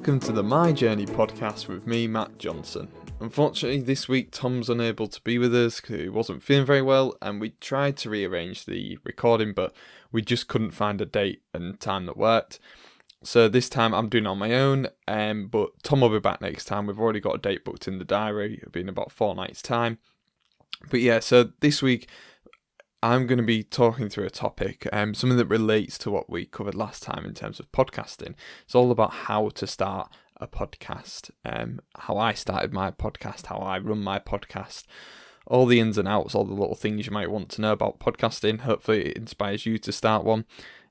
Welcome to the My Journey podcast with me, Matt Johnson. Unfortunately, this week Tom's unable to be with us because he wasn't feeling very well, and we tried to rearrange the recording, but we just couldn't find a date and time that worked. So this time I'm doing it on my own, but Tom will be back next time. We've already got a date booked in the diary. It'll be in about 4 nights' time. But yeah, so this week I'm going to be talking through a topic, something that relates to what we covered last time in terms of podcasting. It's all about how to start a podcast, how I started my podcast, how I run my podcast, all the ins and outs, all the little things you might want to know about podcasting. Hopefully it inspires you to start one.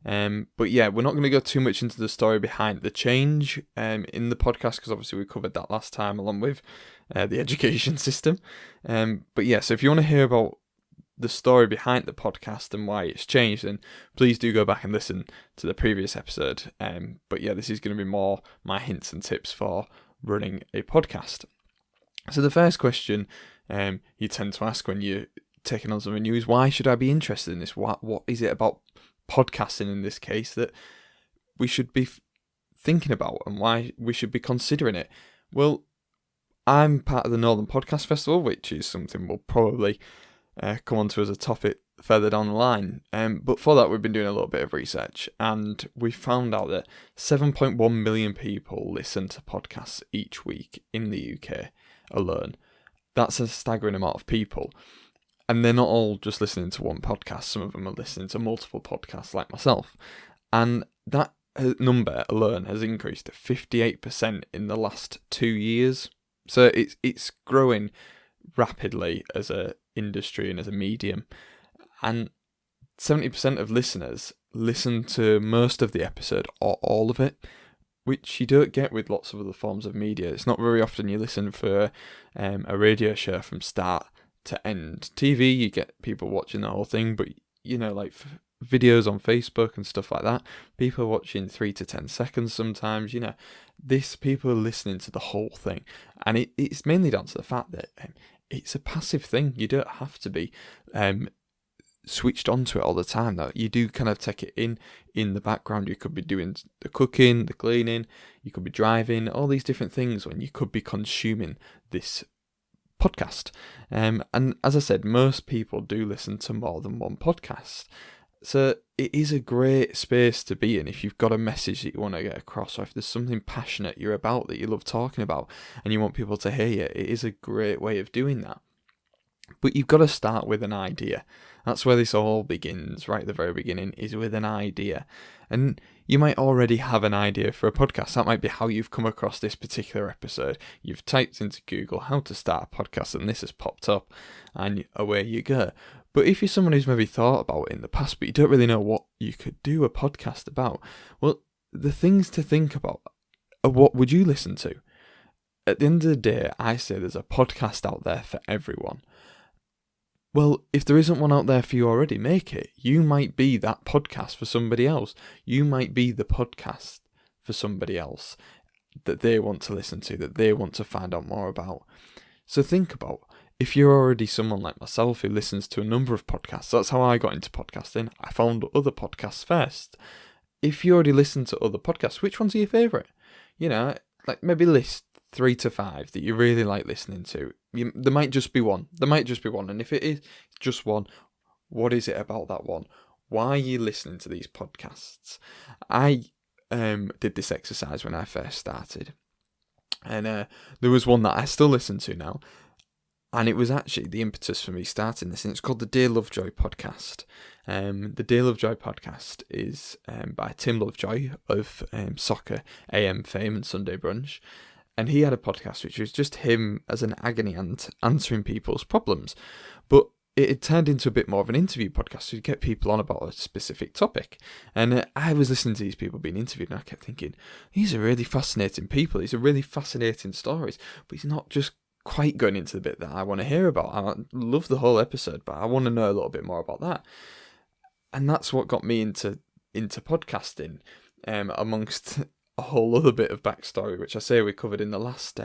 But yeah, we're not going to go too much into the story behind the change in the podcast, because obviously we covered that last time along with the education system. But yeah, so if you want to hear about the story behind the podcast and why it's changed, then please do go back and listen to the previous episode. But yeah, this is going to be more my hints and tips for running a podcast. So the first question you tend to ask when you're taking on something new is, why should I be interested in this? What is it about podcasting in this case that we should be thinking about, and why we should be considering it? Well, I'm part of the Northern Podcast Festival, which is something we'll probably come on to as a topic further down the line. But for that, we've been doing a little bit of research, and we found out that 7.1 million people listen to podcasts each week in the UK alone. That's a staggering amount of people. And they're not all just listening to one podcast. Some of them are listening to multiple podcasts like myself. And that number alone has increased to 58% in the last 2 years. So it's growing rapidly as a industry and as a medium, and 70% of listeners listen to most of the episode or all of it, which you don't get with lots of other forms of media. It's not very often you listen for a radio show from start to end. TV, you get people watching the whole thing, but you know, like videos on Facebook and stuff like that, people are watching 3 to 10 seconds sometimes. You know, people are listening to the whole thing, and it's mainly down to the fact that it's a passive thing. You don't have to be switched onto it all the time, though. You do kind of take it in the background. You could be doing the cooking, the cleaning, you could be driving, all these different things when you could be consuming this podcast. And as I said, most people do listen to more than one podcast. So it is a great space to be in if you've got a message that you want to get across, or if there's something passionate you're about that you love talking about and you want people to hear you. It is a great way of doing that. But you've got to start with an idea. That's where this all begins, right at the very beginning, is with an idea. And you might already have an idea for a podcast. That might be how you've come across this particular episode. You've typed into Google how to start a podcast, and this has popped up, and away you go. But if you're someone who's maybe thought about it in the past, but you don't really know what you could do a podcast about, well, the things to think about are, what would you listen to? At the end of the day, I say there's a podcast out there for everyone. Well, if there isn't one out there for you already, make it. You might be that podcast for somebody else. You might be the podcast for somebody else that they want to listen to, that they want to find out more about. So think about, if you're already someone like myself who listens to a number of podcasts, that's how I got into podcasting. I found other podcasts first. If you already listen to other podcasts, which ones are your favourite? You know, like maybe list 3 to 5 that you really like listening to. There might just be one. And if it is just one, what is it about that one? Why are you listening to these podcasts? I did this exercise when I first started. And there was one that I still listen to now. And it was actually the impetus for me starting this, and it's called the Dear Lovejoy podcast. The Dear Lovejoy podcast is by Tim Lovejoy of Soccer AM fame and Sunday Brunch. And he had a podcast which was just him as an agony aunt answering people's problems. But it had turned into a bit more of an interview podcast, so you get people on about a specific topic. And I was listening to these people being interviewed, and I kept thinking, these are really fascinating people. These are really fascinating stories. But he's not just quite going into the bit that I want to hear about. I love the whole episode, but I want to know a little bit more about that. And that's what got me into podcasting, amongst a whole other bit of backstory, which I say we covered in the last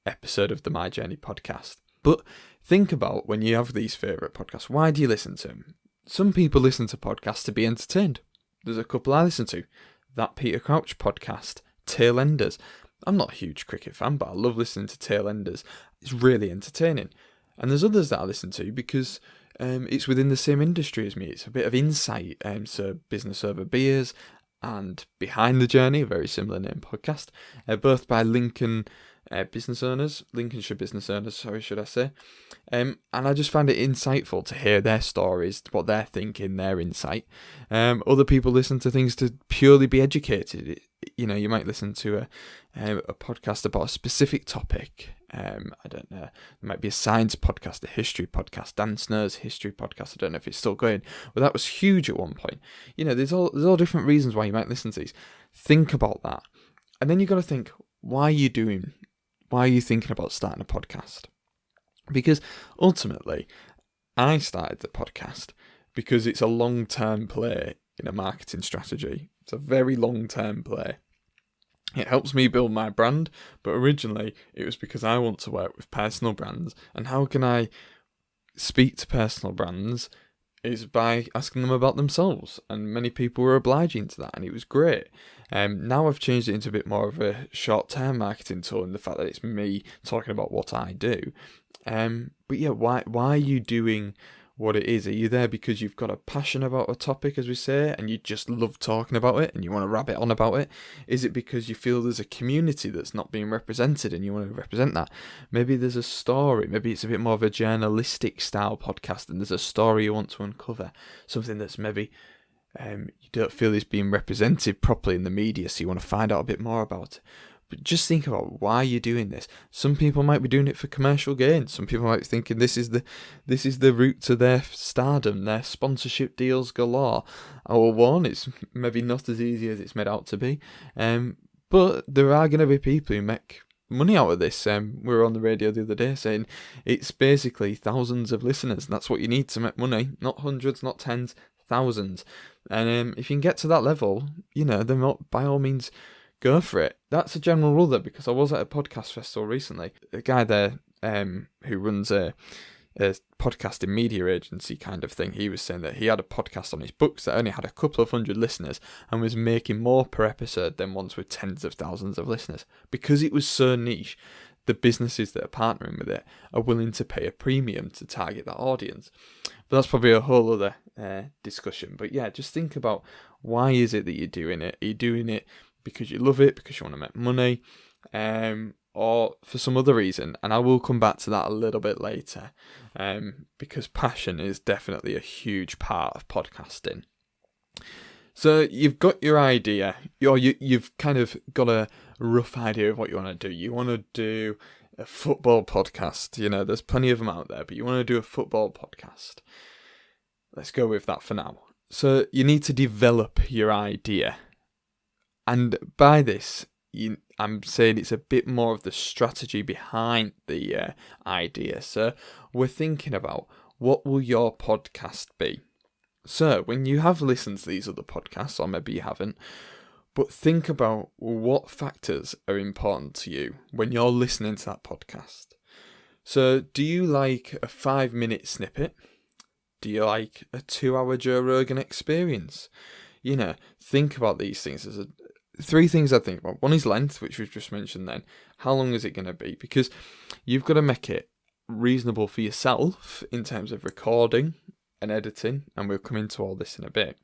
episode of the My Journey podcast. But think about, when you have these favourite podcasts, why do you listen to them? Some people listen to podcasts to be entertained. There's a couple I listen to. That Peter Crouch podcast, Tail Enders. I'm not a huge cricket fan, but I love listening to Tail Enders. It's really entertaining. And there's others that I listen to because it's within the same industry as me. It's a bit of insight. So Business Over Beers and Behind the Journey, a very similar name podcast, both by Lincolnshire business owners, sorry, should I say. And I just find it insightful to hear their stories, what they're thinking, their insight. Other people listen to things to purely be educated. You know, you might listen to a podcast about a specific topic. I don't know. There might be a science podcast, a history podcast, Dan Snur's history podcast. I don't know if it's still going, but that was huge at one point. You know, there's all different reasons why you might listen to these. Think about that, and then you got to think, why are you thinking about starting a podcast? Because ultimately, I started the podcast because it's a long-term play in a marketing strategy. It's a very long-term play. It helps me build my brand, but originally it was because I want to work with personal brands. And how can I speak to personal brands is by asking them about themselves. And many people were obliging to that, and it was great. Now I've changed it into a bit more of a short-term marketing tool, and the fact that it's me talking about what I do. But yeah, why are you doing what it is? Are you there because you've got a passion about a topic, as we say, and you just love talking about it and you want to rabbit on about it? Is it because you feel there's a community that's not being represented and you want to represent that? Maybe there's a story. Maybe it's a bit more of a journalistic style podcast and there's a story you want to uncover. Something that's maybe you don't feel is being represented properly in the media, so you want to find out a bit more about it. But just think about why you're doing this. Some people might be doing it for commercial gain. Some people might be thinking this is the route to their stardom, their sponsorship deals galore. It's maybe not as easy as it's made out to be. But there are going to be people who make money out of this. We were on the radio the other day saying it's basically thousands of listeners. And that's what you need to make money. Not hundreds, not tens, thousands. And if you can get to that level, then by all means, go for it. That's a general rule though, because I was at a podcast festival recently. A guy there who runs a podcasting media agency kind of thing, he was saying that he had a podcast on his books that only had a couple of hundred listeners and was making more per episode than ones with tens of thousands of listeners. Because it was so niche, the businesses that are partnering with it are willing to pay a premium to target that audience. But that's probably a whole other discussion. But yeah, just think about, why is it that you're doing it? Are you doing it because you love it, because you want to make money, or for some other reason? And I will come back to that a little bit later, because passion is definitely a huge part of podcasting. So you've got your idea, you've kind of got a rough idea of what you want to do. You want to do a football podcast. There's plenty of them out there, but you want to do a football podcast. Let's go with that for now. So you need to develop your idea. And by this, I'm saying it's a bit more of the strategy behind the idea. So we're thinking about, what will your podcast be? So when you have listened to these other podcasts, or maybe you haven't, but think about what factors are important to you when you're listening to that podcast. So do you like a 5-minute snippet? Do you like a 2-hour Joe Rogan experience? Think about these things. There's 3 things I think about. One is length, which we've just mentioned then. How long is it going to be? Because you've got to make it reasonable for yourself in terms of recording and editing, and we'll come into all this in a bit.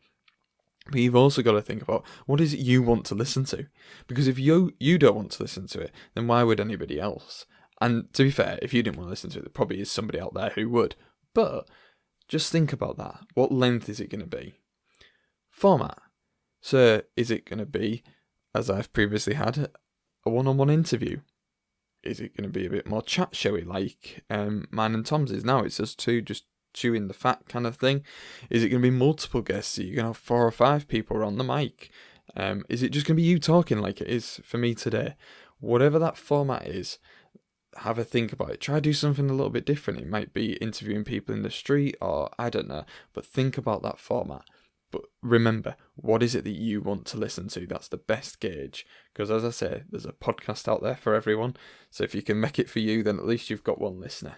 But you've also got to think about, what is it you want to listen to? Because if you don't want to listen to it, then why would anybody else? And to be fair, if you didn't want to listen to it, there probably is somebody out there who would. But just think about that. What length is it going to be? Format. So is it going to be, as I've previously had, a one-on-one interview? Is it going to be a bit more chat showy like mine and Tom's is now? It's us two just chewing the fat kind of thing. Is it going to be multiple guests? Are you going to have 4 or 5 people on the mic? Is it just going to be you talking like it is for me today? Whatever that format is, have a think about it. Try to do something a little bit different. It might be interviewing people in the street, or I don't know, but think about that format. But remember, what is it that you want to listen to? That's the best gauge. Because as I say, there's a podcast out there for everyone. So if you can make it for you, then at least you've got one listener.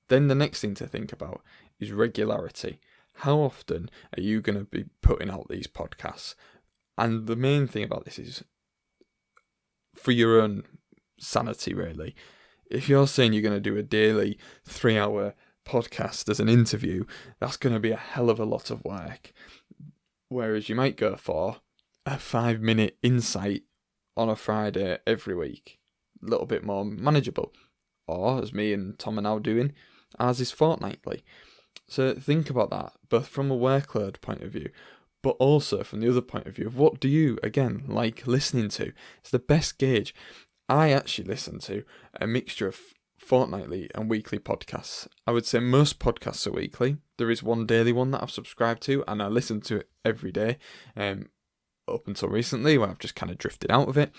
Then the next thing to think about is regularity. How often are you going to be putting out these podcasts? And the main thing about this is, for your own sanity, really. If you're saying you're going to do a daily 3-hour podcast as an interview, that's going to be a hell of a lot of work. Whereas you might go for a 5-minute insight on a Friday every week, a little bit more manageable. Or, as me and Tom are now doing, ours is fortnightly. So think about that, both from a workload point of view, but also from the other point of view of what do you, again, like listening to. It's the best gauge. I actually listen to a mixture of fortnightly and weekly podcasts. I would say most podcasts are weekly. There is one daily one that I've subscribed to, and I listen to it every day, up until recently, where I've just kind of drifted out of it.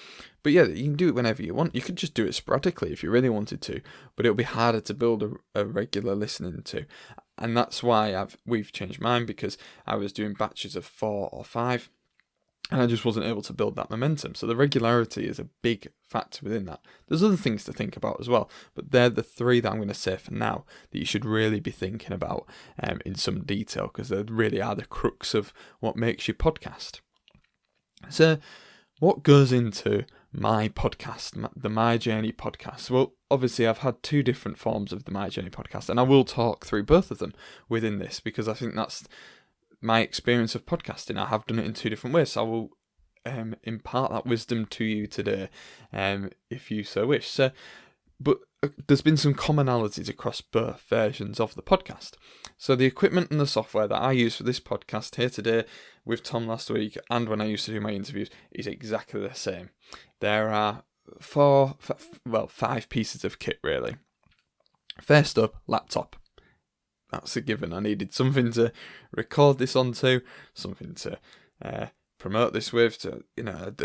But yeah, you can do it whenever you want. You could just do it sporadically if you really wanted to, but it'll be harder to build a regular listening to. And that's why we've changed mine, because I was doing batches of 4 or 5, and I just wasn't able to build that momentum. So the regularity is a big factor within that. There's other things to think about as well, but they're the 3 that I'm going to say for now that you should really be thinking about in some detail, because they really are the crux of what makes your podcast. So what goes into my podcast, the My Journey podcast? Well, obviously I've had 2 different forms of the My Journey podcast, and I will talk through both of them within this, because I think that's my experience of podcasting. I have done it in 2 different ways, so I will impart that wisdom to you today, if you so wish. So, but there's been some commonalities across both versions of the podcast. So the equipment and the software that I use for this podcast here today, with Tom last week, and when I used to do my interviews, is exactly the same. There are 5 pieces of kit, really. First up, laptop. That's a given. I needed something to record this onto, something to promote this with, to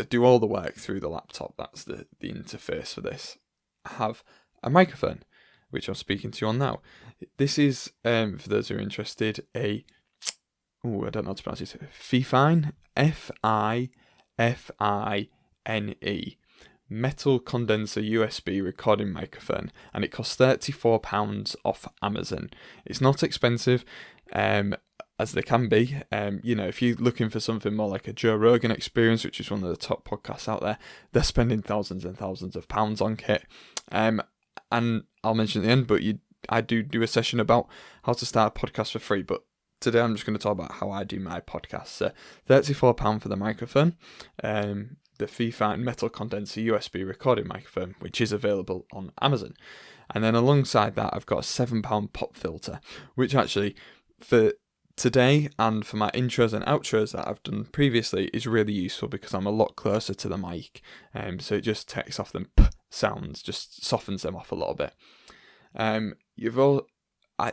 do all the work through the laptop. That's the interface for this. I have a microphone, which I'm speaking to you on now. This is, for those who are interested, I don't know how to pronounce it. Fifine, Fifine, metal condenser USB recording microphone, and it costs £34 off Amazon. It's not expensive, as they can be. If you're looking for something more like a Joe Rogan Experience, which is one of the top podcasts out there, they're spending thousands and thousands of pounds on kit. And I'll mention at the end, but I do a session about how to start a podcast for free, but today I'm just going to talk about how I do my podcast. So £34 for the microphone, the Fifine metal condenser USB recording microphone, which is available on Amazon. And then alongside that, I've got a £7 pop filter, which actually, for today and for my intros and outros that I've done previously, is really useful because I'm a lot closer to the mic. So it just takes off them p sounds, just softens them off a little bit.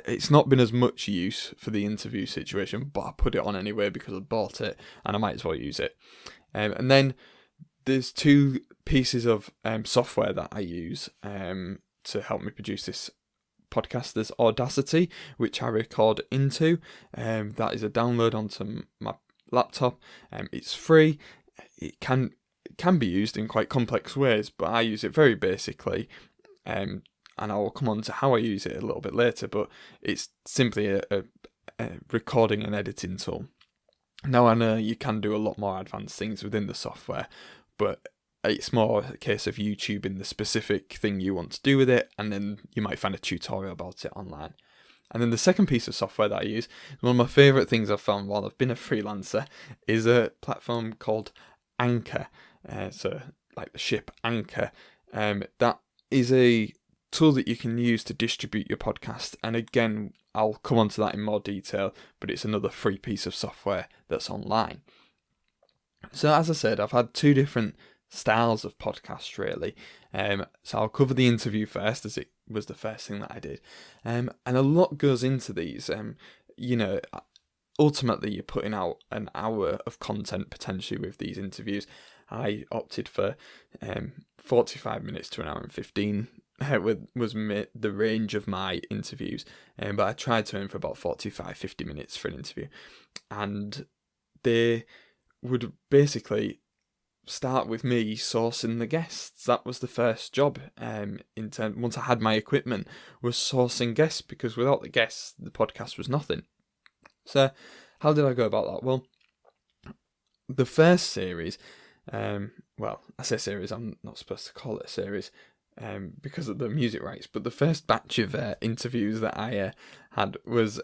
It's not been as much use for the interview situation, but I put it on anyway because I bought it and I might as well use it. And then there's 2 pieces of software that I use to help me produce this podcast. There's Audacity, which I record into. That is a download onto my laptop. It's free. It can be used in quite complex ways, but I use it very basically. And I will come on to how I use it a little bit later, but it's simply a recording and editing tool. Now, I know you can do a lot more advanced things within the software, but it's more a case of YouTubing the specific thing you want to do with it, and then you might find a tutorial about it online. And then the second piece of software that I use, one of my favourite things I've found while I've been a freelancer, is a platform called Anchor. So, like the ship Anchor. That is a tool that you can use to distribute your podcast, and again, I'll come on to that in more detail, but it's another free piece of software that's online. So as I said, I've had 2 different styles of podcasts, really. So I'll cover the interview first, as it was the first thing that I did. And a lot goes into these. Ultimately, you're putting out an hour of content potentially with these interviews. I opted for 45 minutes to an hour and 15. Was the range of my interviews, but I tried to aim for about 45-50 minutes for an interview, and they would basically start with me sourcing the guests. That was the first job. Once I had my equipment, was sourcing guests, because without the guests, the podcast was nothing. So, how did I go about that? Well, the first series, Well, I say series, I'm not supposed to call it a series because of the music rights, but the first batch of interviews that I had was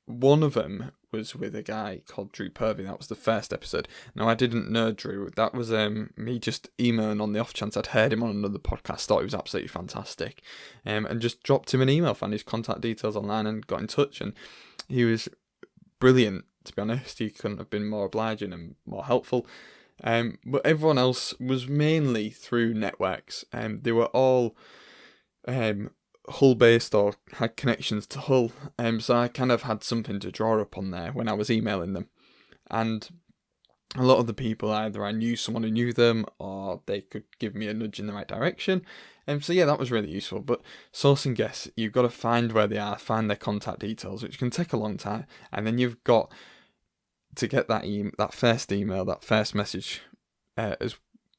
one of them was with a guy called Drew Purvey. That was the first episode. Now, I didn't know Drew. That was me just emailing on the off chance I'd heard him on another podcast, thought he was absolutely fantastic, and just dropped him an email, found his contact details online and got in touch. And he was brilliant, to be honest. He couldn't have been more obliging and more helpful. But everyone else was mainly through networks. They were all Hull based or had connections to Hull, so I kind of had something to draw upon there when I was emailing them. And a lot of the people, either I knew someone who knew them or they could give me a nudge in the right direction. So yeah, that was really useful. But sourcing guests, you've got to find where they are, find their contact details, which can take a long time. And then you've got to get that first email, that first message as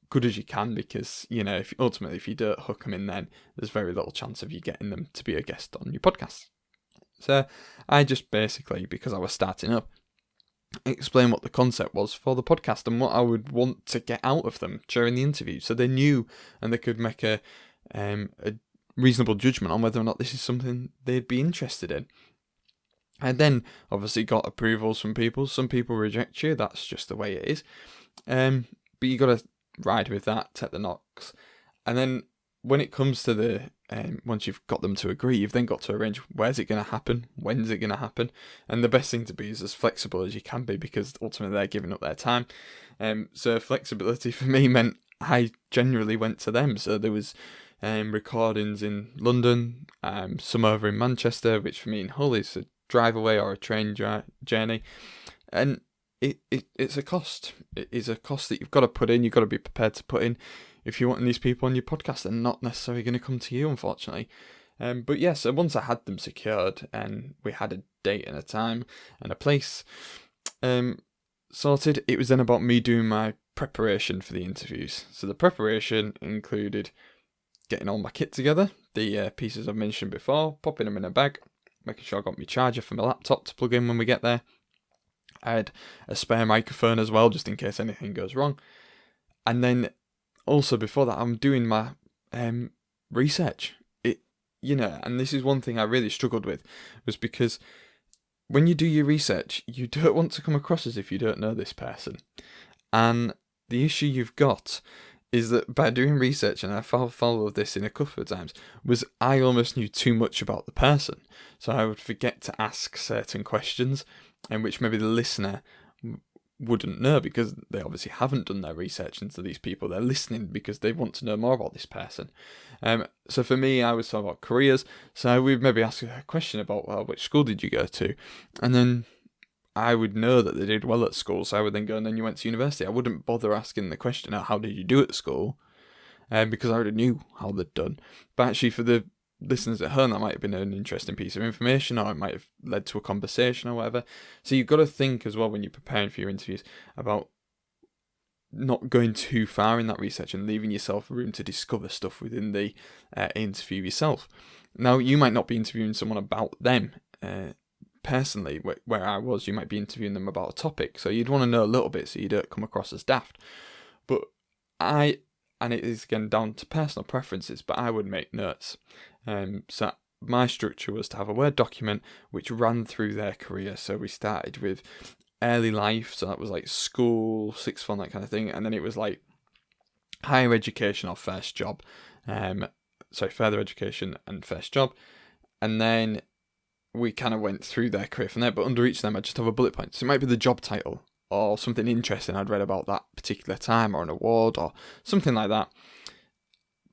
good as you can, because if you don't hook them in, then there's very little chance of you getting them to be a guest on your podcast. So I just basically, because I was starting up, explain what the concept was for the podcast and what I would want to get out of them during the interview, so they knew and they could make a reasonable judgment on whether or not this is something they'd be interested in. I then obviously got approvals from people. Some people reject you, that's just the way it is, but you got to ride with that, take the knocks. And then when it comes to the once you've got them to agree, you've then got to arrange where's it going to happen, when's it going to happen. And the best thing to be is as flexible as you can be, because ultimately they're giving up their time. So flexibility for me meant I generally went to them. So there was recordings in London, some over in Manchester, which for me in Hull is a drive away or a train journey. And it's a cost. It is a cost that you've got to put in. You've got to be prepared to put in if you want these people on your podcast. They're not necessarily going to come to you, unfortunately. But yeah, so once I had them secured and we had a date and a time and a place sorted, it was then about me doing my preparation for the interviews. So the preparation included getting all my kit together, the pieces I've mentioned before, popping them in a bag, making sure I got my charger for my laptop to plug in when we get there. I had a spare microphone as well, just in case anything goes wrong. And then also before that, I'm doing my research. And this is one thing I really struggled with, was because when you do your research, you don't want to come across as if you don't know this person. And the issue you've got is that by doing research, and I followed this in a couple of times, was I almost knew too much about the person. So I would forget to ask certain questions, and which maybe the listener wouldn't know, because they obviously haven't done their research into these people. They're listening because they want to know more about this person. So for me, I was talking about careers. So I would maybe ask a question about, well, which school did you go to? And then I would know that they did well at school. So I would then go, and then you went to university. I wouldn't bother asking the question, how did you do at school? Because I already knew how they'd done. But actually for the listeners at home, that might have been an interesting piece of information, or it might have led to a conversation or whatever. So you've got to think as well, when you're preparing for your interviews, about not going too far in that research and leaving yourself room to discover stuff within the interview yourself. Now, you might not be interviewing someone about them personally, where I was. You might be interviewing them about a topic, so you'd want to know a little bit so you don't come across as daft. But and it is again down to personal preferences, but I would make notes. So my structure was to have a Word document which ran through their career. So we started with early life, so that was like school, sixth form, that kind of thing, and then it was like higher education or first job. Further education and first job, and then we kind of went through their career from there. But under each of them, I just have a bullet point. So it might be the job title, or something interesting I'd read about that particular time, or an award, or something like that.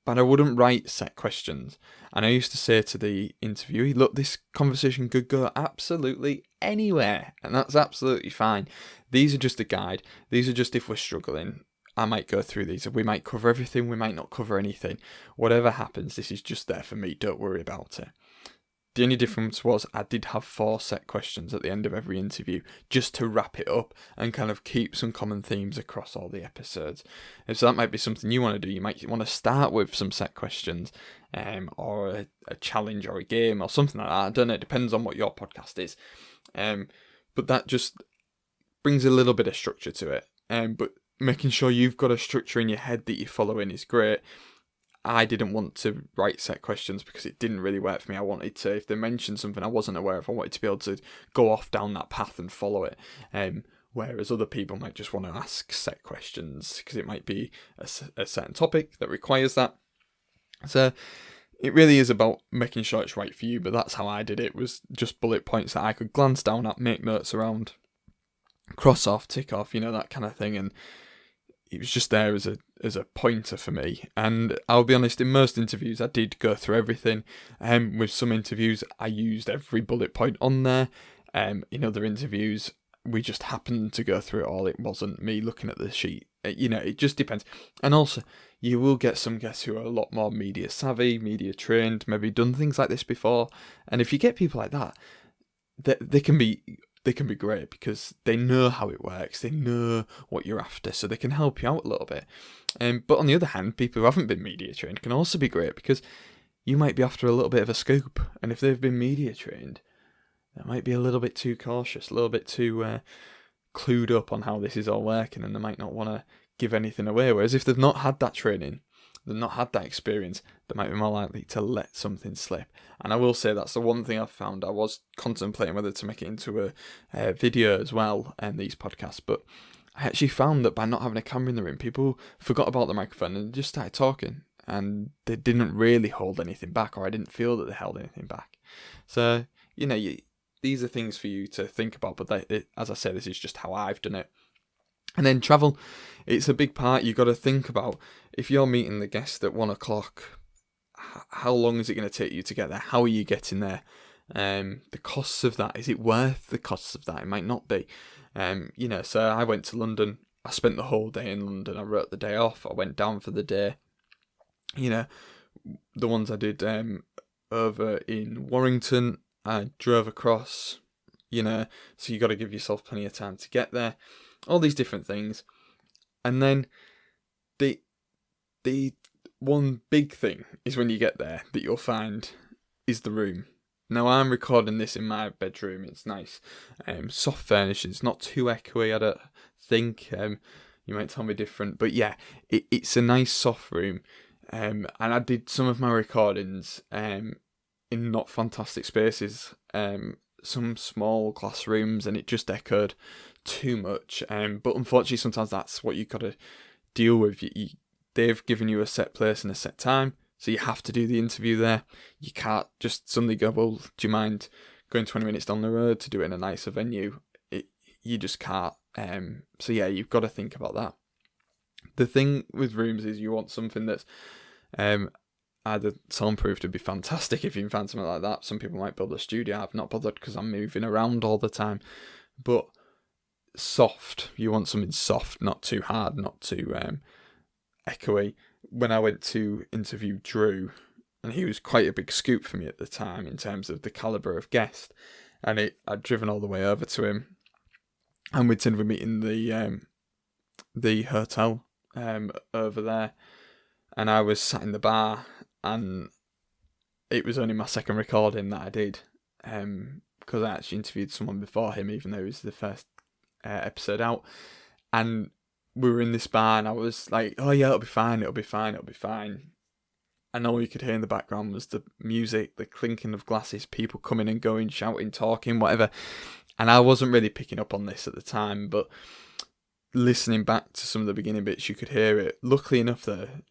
But I wouldn't write set questions. And I used to say to the interviewee, look, this conversation could go absolutely anywhere, and that's absolutely fine. These are just a guide. These are just if we're struggling. I might go through these. We might cover everything. We might not cover anything. Whatever happens, this is just there for me. Don't worry about it. The only difference was I did have 4 set questions at the end of every interview, just to wrap it up and kind of keep some common themes across all the episodes. And so that might be something you want to do. You might want to start with some set questions, or a challenge or a game or something like that. I don't know. It depends on what your podcast is. But that just brings a little bit of structure to it. But making sure you've got a structure in your head that you're following is great. I didn't want to write set questions because it didn't really work for me. I wanted to, if they mentioned something I wasn't aware of, I wanted to be able to go off down that path and follow it. Whereas other people might just want to ask set questions because it might be a certain topic that requires that. So it really is about making sure it's right for you, but that's how I did it, was just bullet points that I could glance down at, make notes around, cross off, tick off, that kind of thing. And it was just there as a pointer for me. And I'll be honest, in most interviews I did go through everything. With some interviews I used every bullet point on there. In other interviews we just happened to go through it all. It wasn't me looking at the sheet. It just depends. And also, you will get some guests who are a lot more media savvy, media trained, maybe done things like this before. And if you get people like that, they can be great because they know how it works, they know what you're after, so they can help you out a little bit. But on the other hand, people who haven't been media trained can also be great because you might be after a little bit of a scoop, and if they've been media trained, they might be a little bit too cautious, a little bit too clued up on how this is all working, and they might not want to give anything away. Whereas if they've not had that training, they've not had that experience, they might be more likely to let something slip. And I will say that's the one thing I've found. I was contemplating whether to make it into a video as well, and these podcasts, but I actually found that by not having a camera in the room, people forgot about the microphone and just started talking, and they didn't really hold anything back, or I didn't feel that they held anything back. So, these are things for you to think about, but as I say, this is just how I've done it. And then travel, it's a big part. You've got to think about, if you're meeting the guest at 1 o'clock, how long is it going to take you to get there? How are you getting there? The costs of that, is it worth the costs of that? It might not be. So I went to London. I spent the whole day in London. I wrote the day off. I went down for the day. The ones I did over in Warrington, I drove across, so you got to give yourself plenty of time to get there. All these different things. And then the one big thing is when you get there that you'll find is the room. Now, I'm recording this in my bedroom. It's nice, soft furnishings. It's not too echoey, I don't think. You might tell me different, but yeah, it's a nice soft room. And I did some of my recordings in not fantastic spaces, some small classrooms, and it just echoed too much. But unfortunately, sometimes that's what you've got to deal with. They've given you a set place and a set time, so you have to do the interview there. You can't just suddenly go, well, do you mind going 20 minutes down the road to do it in a nicer venue? You just can't. So yeah, you've got to think about that. The thing with rooms is you want something that's either soundproof would be fantastic if you can find something like that. Some people might build a studio. I've not bothered because I'm moving around all the time. But soft, you want something soft, not too hard, not too echoey. When I went to interview Drew, and he was quite a big scoop for me at the time in terms of the calibre of guest, and I'd driven all the way over to him, and we'd said we're meeting the hotel over there, and I was sat in the bar, and it was only my second recording that I did, because I actually interviewed someone before him, even though it was the first episode out, and we were in this bar, and I was like, oh yeah, it'll be fine, and all you could hear in the background was the music, the clinking of glasses, people coming and going, shouting, talking, whatever, and I wasn't really picking up on this at the time, but listening back to some of the beginning bits, you could hear it. Luckily enough,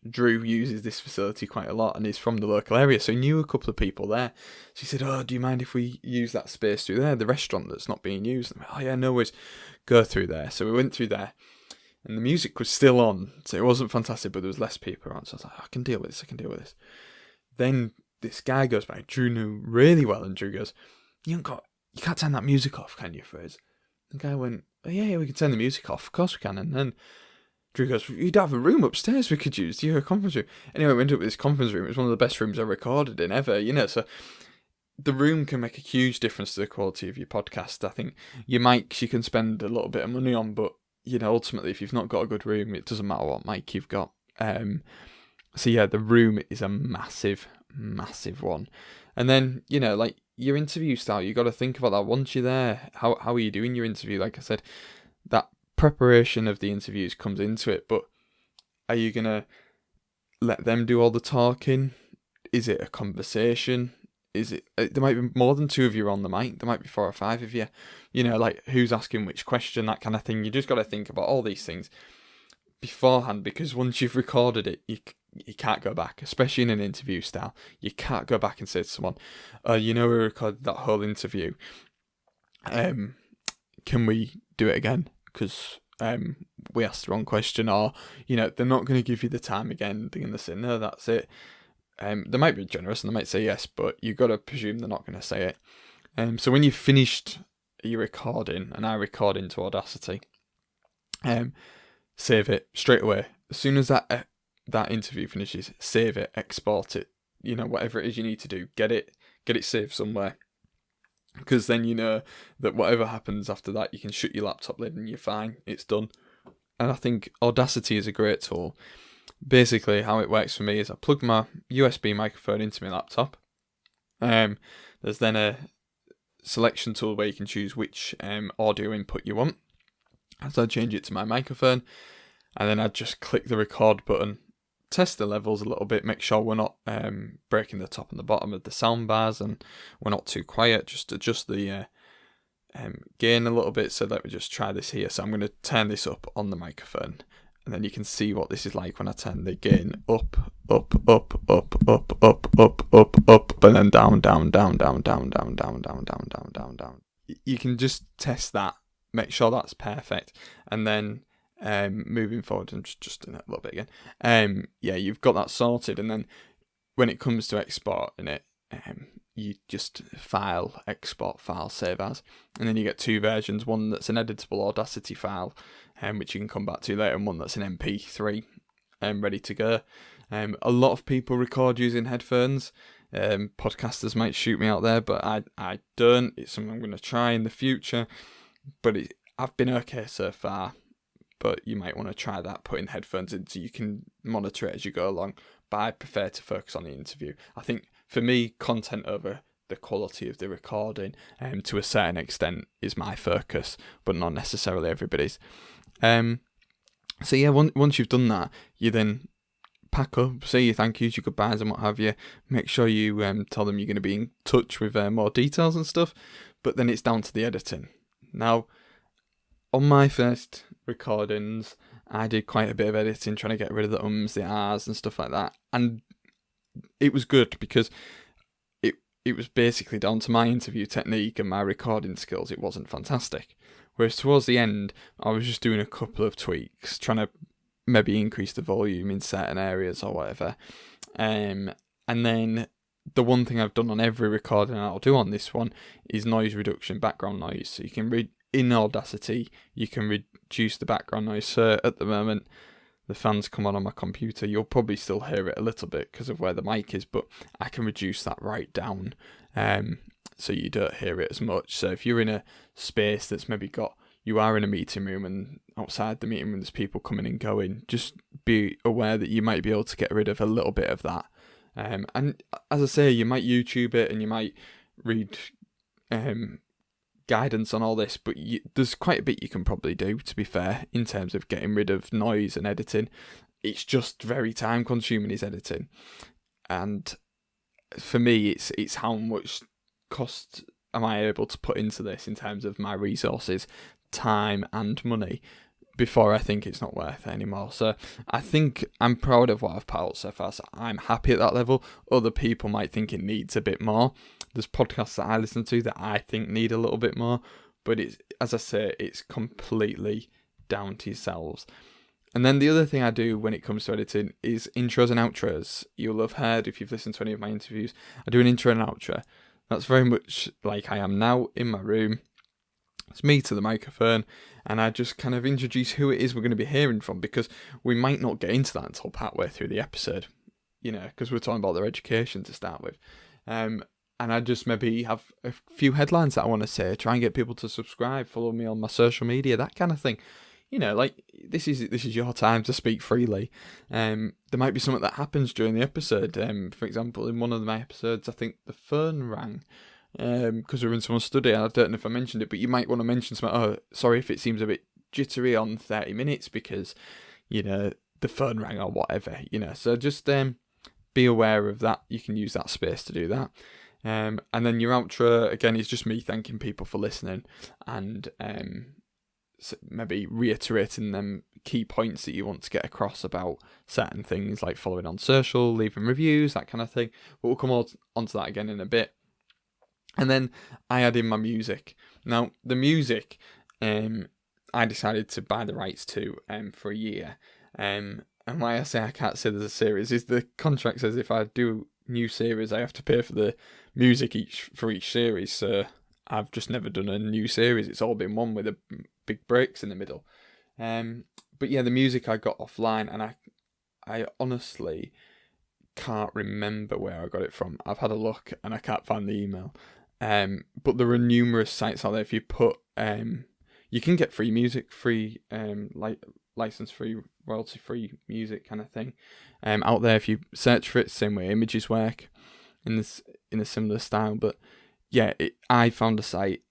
Drew uses this facility quite a lot and is from the local area, so he knew a couple of people there. So he said, oh, do you mind if we use that space through there, the restaurant that's not being used? And I'm like, oh yeah, no worries, go through there. So we went through there, and the music was still on, so it wasn't fantastic, but there was less people around, so I was like, I can deal with this. Then this guy goes by, Drew knew really well, and Drew goes, you can't turn that music off, can you, Fraser? The guy went, oh, yeah, we can turn the music off. Of course we can. And then Drew goes, you'd have a room upstairs we could use. Do you have a conference room? Anyway, we ended up with this conference room. It was one of the best rooms I recorded in ever, So the room can make a huge difference to the quality of your podcast. I think your mics you can spend a little bit of money on, but, ultimately, if you've not got a good room, it doesn't matter what mic you've got. So yeah, the room is a massive, massive one. And then, your interview style, you got to think about that once you're there. How are you doing your interview? Like I said, that preparation of the interviews comes into it, but are you going to let them do all the talking? Is it a conversation? Is it, there might be more than 2 of you on the mic, there might be 4 or 5 of you, like who's asking which question, that kind of thing. You just got to think about all these things beforehand, because once you've recorded it, you can't go back, especially in an interview style. You can't go back and say to someone, we recorded that whole interview. Can we do it again? Because we asked the wrong question, or, they're not going to give you the time again. They're going to say, no, that's it. They might be generous and they might say yes, but you've got to presume they're not going to say it. So when you've finished your recording, and I record into Audacity, save it straight away. As soon as that interview finishes, save it, export it, whatever it is you need to do, get it saved somewhere. Because then you know that whatever happens after that, you can shut your laptop lid and you're fine, it's done. And I think Audacity is a great tool. Basically, how it works for me is I plug my USB microphone into my laptop. There's then a selection tool where you can choose which audio input you want. So I change it to my microphone, and then I just click the record button, test the levels a little bit, make sure we're not breaking the top and the bottom of the sound bars, and we're not too quiet, just adjust the gain a little bit. So let me just try this here. So I'm going to turn this up on the microphone, and then you can see what this is like when I turn the gain up, up, up, up, up, up, up, up, up, and then down, down, down, down, down, down, down, down, down, down, down, down. You can just test that, make sure that's perfect, and then moving forward, and just doing it a little bit again. You've got that sorted, and then when it comes to exporting it, you just export file, save as, and then you get 2 versions: one that's an editable Audacity file, which you can come back to later, and one that's an MP3, ready to go. A lot of people record using headphones. Podcasters might shoot me out there, but I don't. It's something I'm going to try in the future, but I've been okay so far. But you might want to try that, putting headphones in so you can monitor it as you go along. But I prefer to focus on the interview. I think for me, content over the quality of the recording, to a certain extent, is my focus, but not necessarily everybody's. So yeah, once you've done that, you then pack up, say your thank yous, your goodbyes and what have you. Make sure you tell them you're going to be in touch with more details and stuff. But then it's down to the editing. Now, on my first recordings, I did quite a bit of editing, trying to get rid of the ums, the ahs and stuff like that, and it was good because it was basically down to my interview technique and my recording skills. It wasn't fantastic. Whereas towards the end, I was just doing a couple of tweaks, trying to maybe increase the volume in certain areas or whatever. And then the one thing I've done on every recording I'll do on this one is noise reduction, background noise. So you can in Audacity, you can reduce the background noise. So at the moment, the fans come on my computer. You'll probably still hear it a little bit because of where the mic is, but I can reduce that right down, so you don't hear it as much. So if you're in a space that's maybe you are in a meeting room, and outside the meeting room there's people coming and going, just be aware that you might be able to get rid of a little bit of that. And as I say, you might YouTube it and you might read guidance on all this, but there's quite a bit you can probably do, to be fair, in terms of getting rid of noise and editing. It's just very time consuming, is editing. And for me, it's how much cost am I able to put into this in terms of my resources, time and money, before I think it's not worth it anymore. So I think I'm proud of what I've put out so far. So I'm happy at that level. Other people might think it needs a bit more. There's podcasts that I listen to that I think need a little bit more, but it's, as I say, it's completely down to yourselves. And then the other thing I do when it comes to editing is intros and outros. You'll have heard, if you've listened to any of my interviews, I do an intro and outro. That's very much like I am now in my room. It's me to the microphone, and I just kind of introduce who it is we're going to be hearing from, because we might not get into that until partway through the episode, because we're talking about their education to start with. And I just maybe have a few headlines that I want to say, try and get people to subscribe, follow me on my social media, that kind of thing. Like this is your time to speak freely. There might be something that happens during the episode. For example, in one of my episodes, I think the phone rang because we were in someone's study, and I don't know if I mentioned it, but you might want to mention something. Oh, sorry if it seems a bit jittery on 30 minutes because, the phone rang or whatever, So just be aware of that. You can use that space to do that. And then your outro, again, is just me thanking people for listening and maybe reiterating them key points that you want to get across about certain things, like following on social, leaving reviews, that kind of thing. But we'll come onto that again in a bit. And then I add in my music. Now, the music, I decided to buy the rights to for a year. And why I say I can't say there's a series is the contract says if I do new series, I have to pay for the music for each series. So I've just never done a new series. It's all been one with a big breaks in the middle. But yeah, the music I got offline, and I honestly can't remember where I got it from. I've had a look and I can't find the email. But there are numerous sites out there. If you put, you can get free music, free license-free, royalty-free music kind of thing. Out there, if you search for it, same way images work in a similar style. But yeah, I found a site.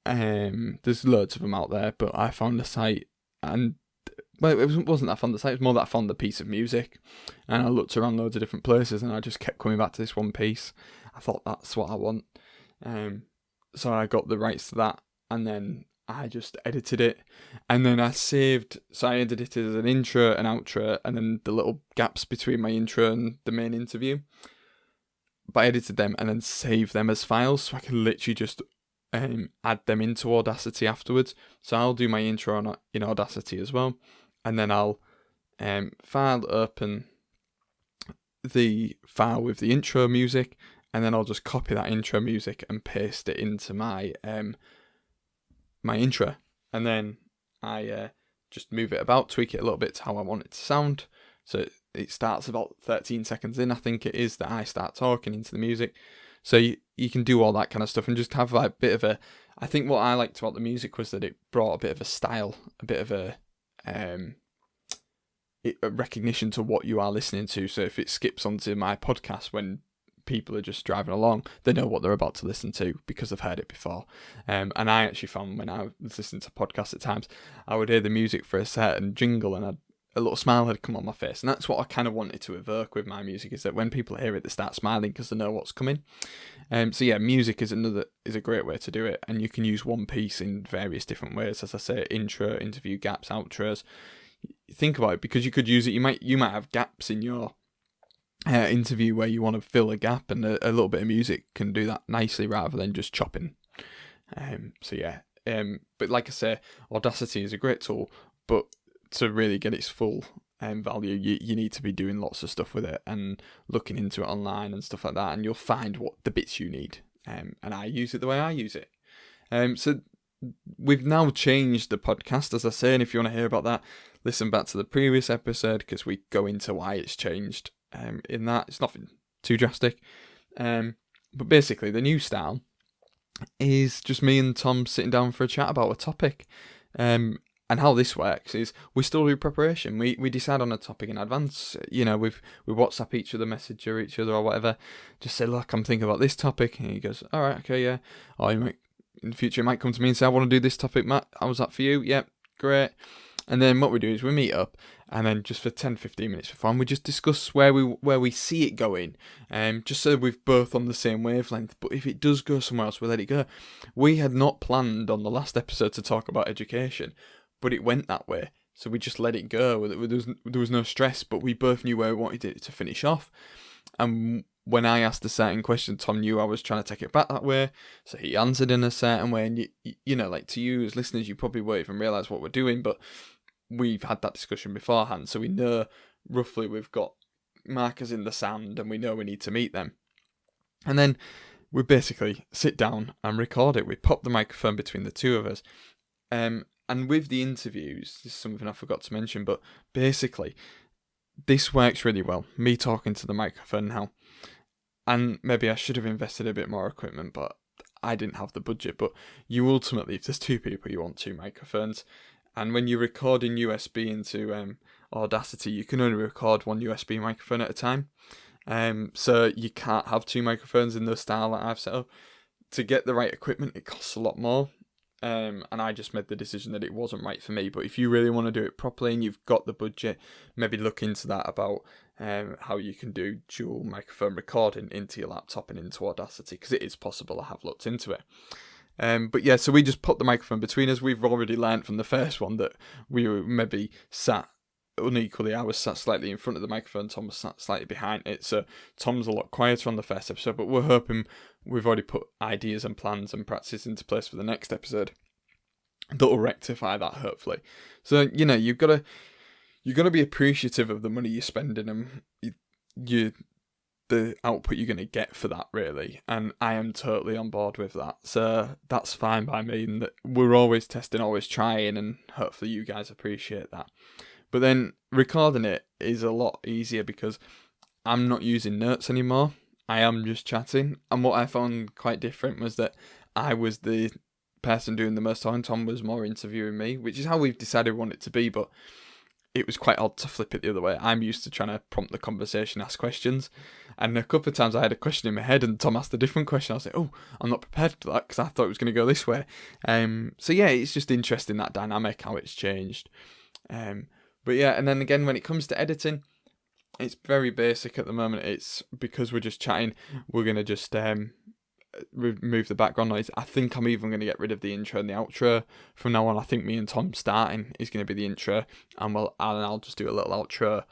There's loads of them out there, but I found a site, and well, it wasn't that I found the site. It was more that I found the piece of music, and I looked around loads of different places, and I just kept coming back to this one piece. I thought that's what I want. So I got the rights to that, and then I just edited it, and then I saved. So I edited it as an intro, an outro, and then the little gaps between my intro and the main interview. But I edited them and then saved them as files, so I can literally just add them into Audacity afterwards. So I'll do my intro in Audacity as well, and then I'll file open the file with the intro music, and then I'll just copy that intro music and paste it into my my intro, and then I just move it about, tweak it a little bit to how I want it to sound. So it starts about 13 seconds in, I think it is, that I start talking into the music. So you can do all that kind of stuff and just have like a bit of a. I think what I liked about the music was that it brought a bit of a style, a bit of a recognition to what you are listening to. So if it skips onto my podcast when people are just driving along, they know what they're about to listen to because they've heard it before. And I actually found when I was listening to podcasts at times, I would hear the music for a certain jingle and a little smile had come on my face. And that's what I kind of wanted to evoke with my music, is that when people hear it, they start smiling because they know what's coming. So yeah, music is a great way to do it. And you can use one piece in various different ways. As I say, intro, interview, gaps, outros. Think about it, because you could use it. You might have gaps in your interview where you want to fill a gap, and a little bit of music can do that nicely rather than just chopping. So yeah, but like I say, Audacity is a great tool, but to really get its full value, you need to be doing lots of stuff with it and looking into it online and stuff like that, and you'll find what the bits you need. And I use it the way I use it. So we've now changed the podcast, as I say, and if you want to hear about that, listen back to the previous episode, because we go into why it's changed. In that, it's nothing too drastic. But basically, the new style is just me and Tom sitting down for a chat about a topic. And how this works is we still do preparation. We decide on a topic in advance. We WhatsApp each other, message each other or whatever. Just say, look, I'm thinking about this topic. And he goes, all right, okay, yeah. Or in the future, he might come to me and say, I want to do this topic, Matt. How's that for you? Yep, great. And then what we do is we meet up, and then just for 10-15 minutes for fun, we just discuss where we see it going, just so we're both on the same wavelength. But if it does go somewhere else, we let it go. We had not planned on the last episode to talk about education, but it went that way, so we just let it go. There was no stress, but we both knew where we wanted it to finish off. And when I asked a certain question, Tom knew I was trying to take it back that way, so he answered in a certain way. And like, to you as listeners, you probably won't even realise what we're doing, but we've had that discussion beforehand, so we know roughly, we've got markers in the sand and we know we need to meet them. And then we basically sit down and record it. We pop the microphone between the two of us. And with the interviews, this is something I forgot to mention, but basically this works really well, me talking to the microphone now. And maybe I should have invested a bit more equipment, but I didn't have the budget. But you ultimately, if there's two people, you want two microphones. And when you're recording USB into Audacity, you can only record one USB microphone at a time. So you can't have two microphones in the style that I've set up. To get the right equipment, it costs a lot more. and I just made the decision that it wasn't right for me. But if you really want to do it properly and you've got the budget, maybe look into that about how you can do dual microphone recording into your laptop and into Audacity, because it is possible. I have looked into it. But yeah, so we just put the microphone between us. We've already learned from the first one that we were maybe sat unequally. I was sat slightly in front of the microphone, Tom was sat slightly behind it. So Tom's a lot quieter on the first episode, but we're hoping we've already put ideas and plans and practice into place for the next episode that will rectify that, hopefully. So, you've got to be appreciative of the money you're spending and the output you're going to get for that, really. And I am totally on board with that. So that's fine by me. And that we're always testing, always trying, and hopefully you guys appreciate that. But then recording it is a lot easier because I'm not using notes anymore. I am just chatting. And what I found quite different was that I was the person doing the most talking. Tom was more interviewing me, which is how we've decided we want it to be. But it was quite odd to flip it the other way. I'm used to trying to prompt the conversation, ask questions. And a couple of times I had a question in my head and Tom asked a different question. I was like, oh, I'm not prepared for that because I thought it was going to go this way. So yeah, it's just interesting, that dynamic, how it's changed. But yeah, and then again, when it comes to editing, it's very basic at the moment. It's because we're just chatting, we're going to just remove the background noise. I think I'm even going to get rid of the intro and the outro from now on. I think me and Tom starting is going to be the intro, and I'll just do a little outro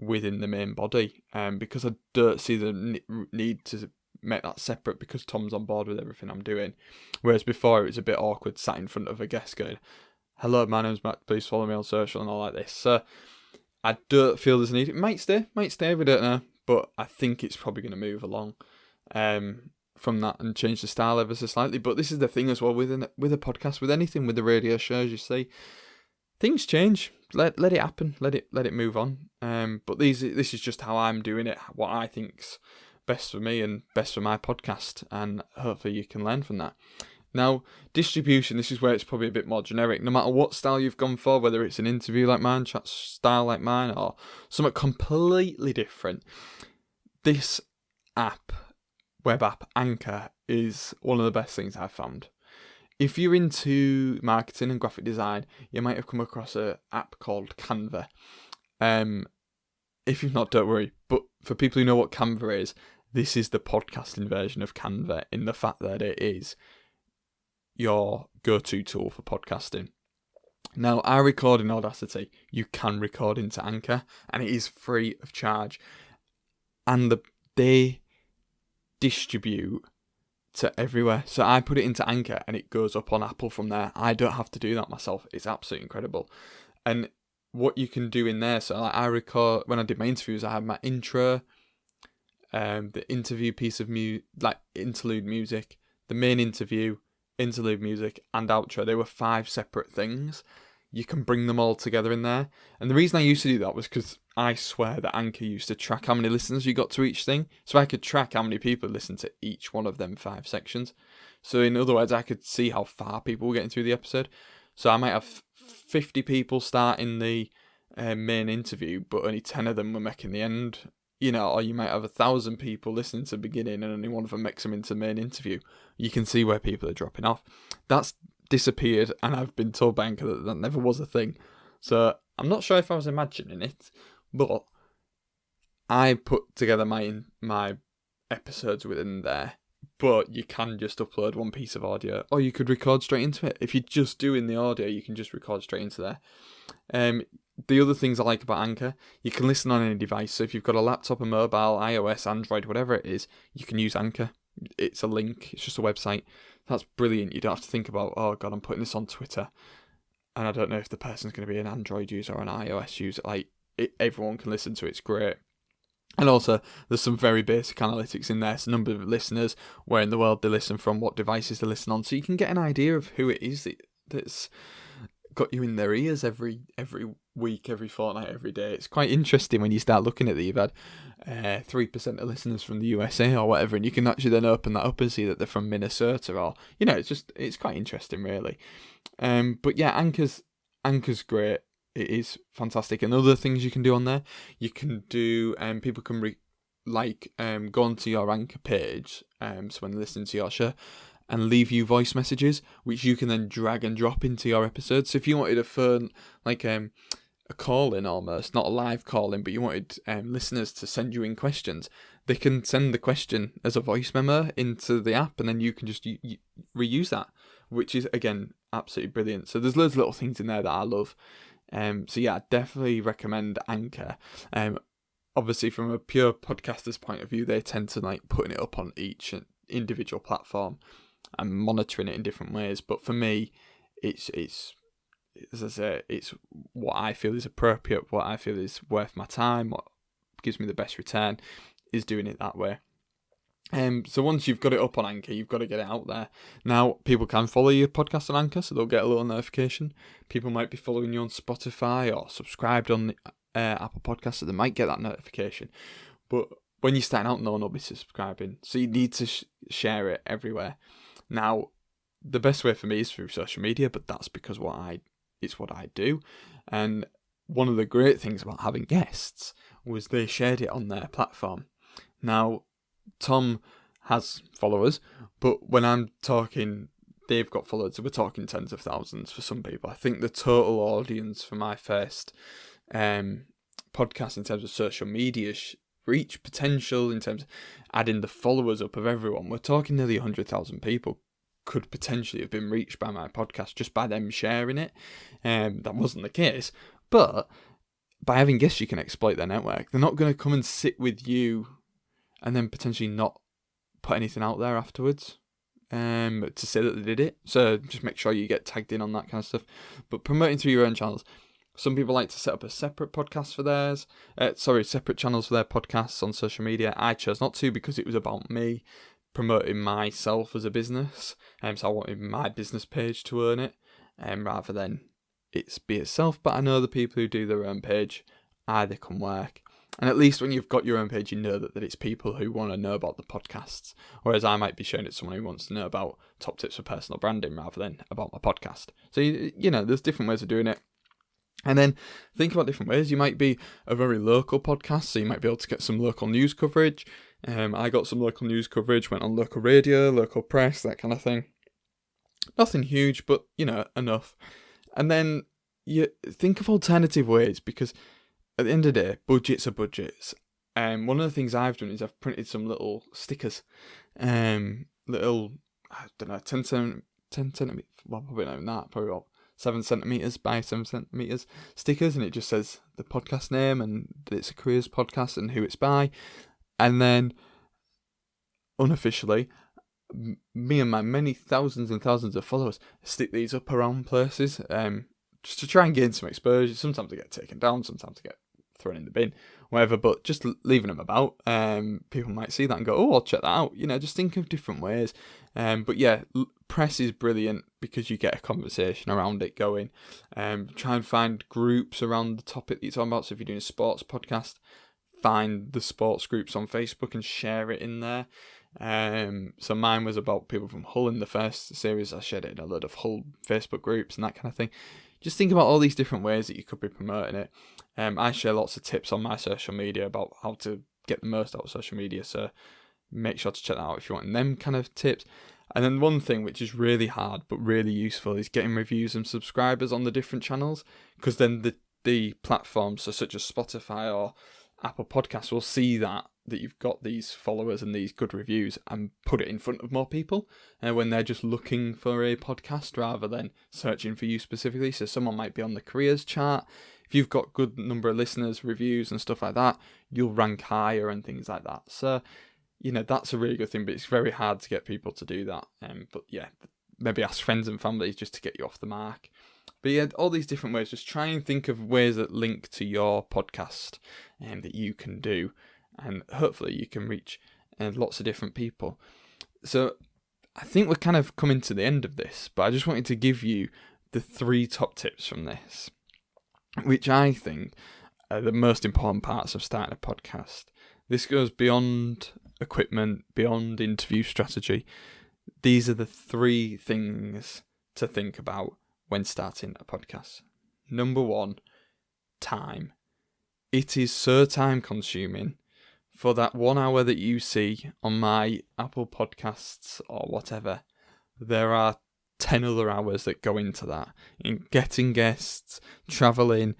within the main body, because I don't see the need to make that separate because Tom's on board with everything I'm doing. Whereas before it was a bit awkward sat in front of a guest going, hello, my name's Matt, please follow me on social and all like this. So I don't feel there's a need. It might stay, we don't know, but I think it's probably going to move along from that and change the style ever so slightly. But this is the thing as well with a podcast, with anything, with the radio shows, you see, things change. Let it happen. Let it move on. But this is just how I'm doing it. What I think's best for me and best for my podcast, and hopefully you can learn from that. Now, distribution. This is where it's probably a bit more generic. No matter what style you've gone for, whether it's an interview like mine, chat style like mine, or something completely different, this app, web app, Anchor, is one of the best things I've found. If you're into marketing and graphic design, you might have come across an app called Canva. If you've not, don't worry. But for people who know what Canva is, this is the podcasting version of Canva, in the fact that it is your go-to tool for podcasting. Now, I record in Audacity. You can record into Anchor, and it is free of charge. And they distribute to everywhere. So I put it into Anchor and it goes up on Apple from there. I don't have to do that myself. It's absolutely incredible. And what you can do in there, so like I record, when I did my interviews, I had my intro, the interview piece of interlude music, the main interview, interlude music, and outro. They were 5 separate things. You can bring them all together in there. And the reason I used to do that was because I swear that Anchor used to track how many listeners you got to each thing. So I could track how many people listened to each one of them 5 sections. So in other words, I could see how far people were getting through the episode. So I might have 50 people starting the main interview, but only 10 of them were making the end. Or you might have 1,000 people listening to the beginning and only one of them makes them into the main interview. You can see where people are dropping off. That's disappeared, and I've been told by Anchor that never was a thing. So I'm not sure if I was imagining it, but I put together my episodes within there. But you can just upload one piece of audio, or you could record straight into it. If you're just doing the audio, you can just record straight into there. The other things I like about Anchor, you can listen on any device. So if you've got a laptop, a mobile, iOS, Android, whatever it is, you can use Anchor. It's a link. It's just a website. That's brilliant. You don't have to think about, oh God, I'm putting this on Twitter, and I don't know if the person's going to be an Android user or an iOS user. Everyone can listen to it. It's great. And also, there's some very basic analytics in there. So number of listeners, where in the world they listen from, what devices they listen on. So you can get an idea of who it is that's got you in their ears every week, every fortnight, every day. It's quite interesting when you start looking at that. You've had 3% of listeners from the USA or whatever, and you can actually then open that up and see that they're from Minnesota, or it's quite interesting, really. But yeah, Anchor's great. It is fantastic. And other things you can do on there, you can do, people can go onto your Anchor page, so when listening to your show, and leave you voice messages, which you can then drag and drop into your episodes. So if you wanted a phone, like a call-in almost, not a live call-in, but you wanted listeners to send you in questions, they can send the question as a voice memo into the app, and then you can just reuse that, which is, again, absolutely brilliant. So there's loads of little things in there that I love. So yeah, I definitely recommend Anchor. Obviously, from a pure podcaster's point of view, they tend to like putting it up on each individual platform and monitoring it in different ways. But for me, it's as I say, it's what I feel is appropriate, what I feel is worth my time, what gives me the best return, is doing it that way. So once you've got it up on Anchor, you've got to get it out there. Now, people can follow your podcast on Anchor, so they'll get a little notification. People might be following you on Spotify or subscribed on the Apple Podcasts, so they might get that notification. But when you're starting out, no one will be subscribing, so you need to share it everywhere. Now, the best way for me is through social media, but that's because it's what I do. And one of the great things about having guests was they shared it on their platform. Now, Tom has followers, but when I'm talking, they've got followers, so we're talking tens of thousands for some people. I think the total audience for my first podcast in terms of social media reach potential, in terms of adding the followers up of everyone, we're talking nearly 100,000 people could potentially have been reached by my podcast just by them sharing it. That wasn't the case, but by having guests, you can exploit their network. They're not going to come and sit with you and then potentially not put anything out there afterwards to say that they did it. So just make sure you get tagged in on that kind of stuff. But promoting through your own channels. Some people like to set up a separate podcast for theirs. Separate channels for their podcasts on social media. I chose not to because it was about me promoting myself as a business. So I wanted my business page to earn it rather than it be itself. But I know the people who do their own page, they can work. And at least when you've got your own page, you know that it's people who want to know about the podcasts. Whereas I might be showing it to someone who wants to know about top tips for personal branding rather than about my podcast. So, there's different ways of doing it. And then think about different ways. You might be a very local podcast, so you might be able to get some local news coverage. I got some local news coverage, went on local radio, local press, that kind of thing. Nothing huge, but, enough. And then you think of alternative ways, because at the end of the day, budgets are budgets. One of the things I've done is I've printed some little stickers. Little, I don't know, 10 centimeters, well, probably not even that, probably about 7 centimeters by 7 centimeters stickers, and it just says the podcast name and that it's a careers podcast and who it's by. And then unofficially, me and my many thousands and thousands of followers stick these up around places just to try and gain some exposure. Sometimes they get taken down, sometimes they get thrown in the bin, whatever, but just leaving them about, people might see that and go, oh, I'll check that out. Just think of different ways. But yeah, press is brilliant because you get a conversation around it going. Try and find groups around the topic that you're talking about. So if you're doing a sports podcast, find the sports groups on Facebook and share it in there. So mine was about people from Hull in the first series. I shared it in a load of Hull Facebook groups and that kind of thing. Just think about all these different ways that you could be promoting it. I share lots of tips on my social media about how to get the most out of social media, so make sure to check that out if you want them kind of tips. And then one thing which is really hard but really useful is getting reviews and subscribers on the different channels, because then the platforms, so such as Spotify or Apple Podcasts, will see that you've got these followers and these good reviews and put it in front of more people when they're just looking for a podcast rather than searching for you specifically. So someone might be on the careers chart. If you've got good number of listeners, reviews and stuff like that, you'll rank higher and things like that. So, that's a really good thing, but it's very hard to get people to do that. But yeah, maybe ask friends and family just to get you off the mark. But yeah, all these different ways, just try and think of ways that link to your podcast that you can do. And hopefully you can reach lots of different people. So I think we're kind of coming to the end of this, but I just wanted to give you the 3 top tips from this, which I think are the most important parts of starting a podcast. This goes beyond equipment, beyond interview strategy. These are the 3 things to think about when starting a podcast. Number 1, time. It is so time consuming. For that 1 hour that you see on my Apple Podcasts or whatever, there are 10 other hours that go into that, in getting guests, travelling,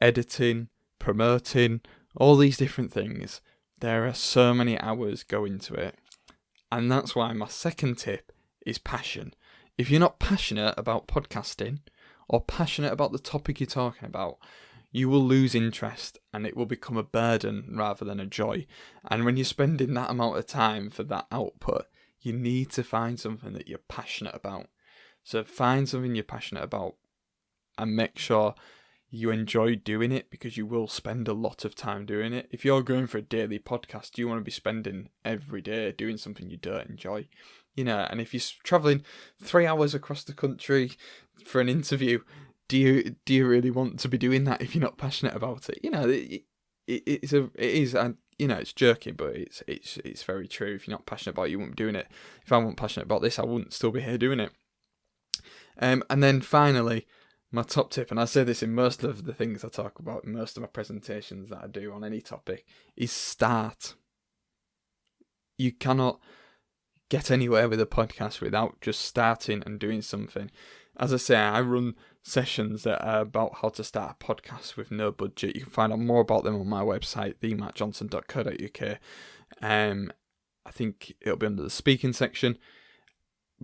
editing, promoting, all these different things. There are so many hours go into it. And that's why my second tip is passion. If you're not passionate about podcasting or passionate about the topic you're talking about, you will lose interest and it will become a burden rather than a joy. And when you're spending that amount of time for that output, you need to find something that you're passionate about. So find something you're passionate about and make sure you enjoy doing it, because you will spend a lot of time doing it. If you're going for a daily podcast, you want to be spending every day doing something you don't enjoy. And if you're travelling 3 hours across the country for an interview, do you really want to be doing that if you're not passionate about it? It's jerky, but it's very true. If you're not passionate about it, you won't be doing it. If I weren't passionate about this, I wouldn't still be here doing it. And then finally, my top tip, and I say this in most of the things I talk about, in most of my presentations that I do on any topic, is start. You cannot get anywhere with a podcast without just starting and doing something. As I say, I run sessions that are about how to start a podcast with no budget. You can find out more about them on my website, themattjohnson.co.uk. I think it'll be under the speaking section.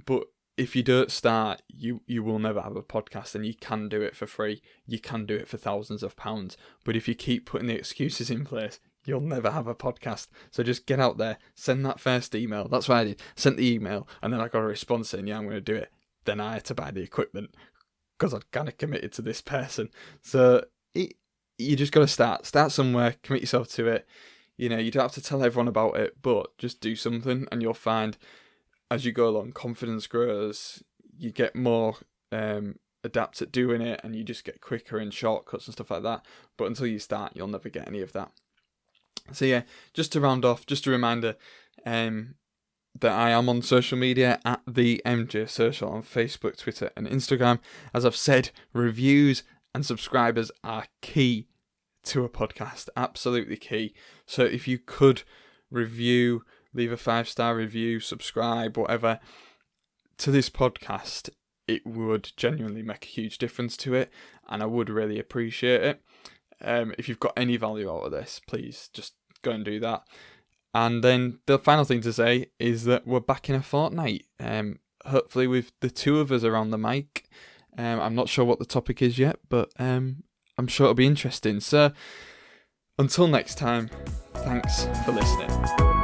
But if you don't start, you will never have a podcast, and you can do it for free. You can do it for thousands of pounds. But if you keep putting the excuses in place, you'll never have a podcast. So just get out there, send that first email. That's what I did. Sent the email, and then I got a response saying, yeah, I'm going to do it. Then I had to buy the equipment because I'd kind of committed to this person. So you just got to start somewhere, commit yourself to it. You don't have to tell everyone about it, but just do something, and you'll find as you go along, confidence grows, you get more adept at doing it, and you just get quicker in shortcuts and stuff like that. But until you start, you'll never get any of that. So yeah, just to round off, just a reminder that I am on social media at the MJ Social on Facebook, Twitter and Instagram. As I've said, reviews and subscribers are key to a podcast, absolutely key. So if you could review, leave a 5-star review, subscribe, whatever, to this podcast, it would genuinely make a huge difference to it, and I would really appreciate it. If you've got any value out of this, please just go and do that. And then the final thing to say is that we're back in a fortnight, hopefully with the two of us around the mic. I'm not sure what the topic is yet, but I'm sure it'll be interesting. So until next time, thanks for listening.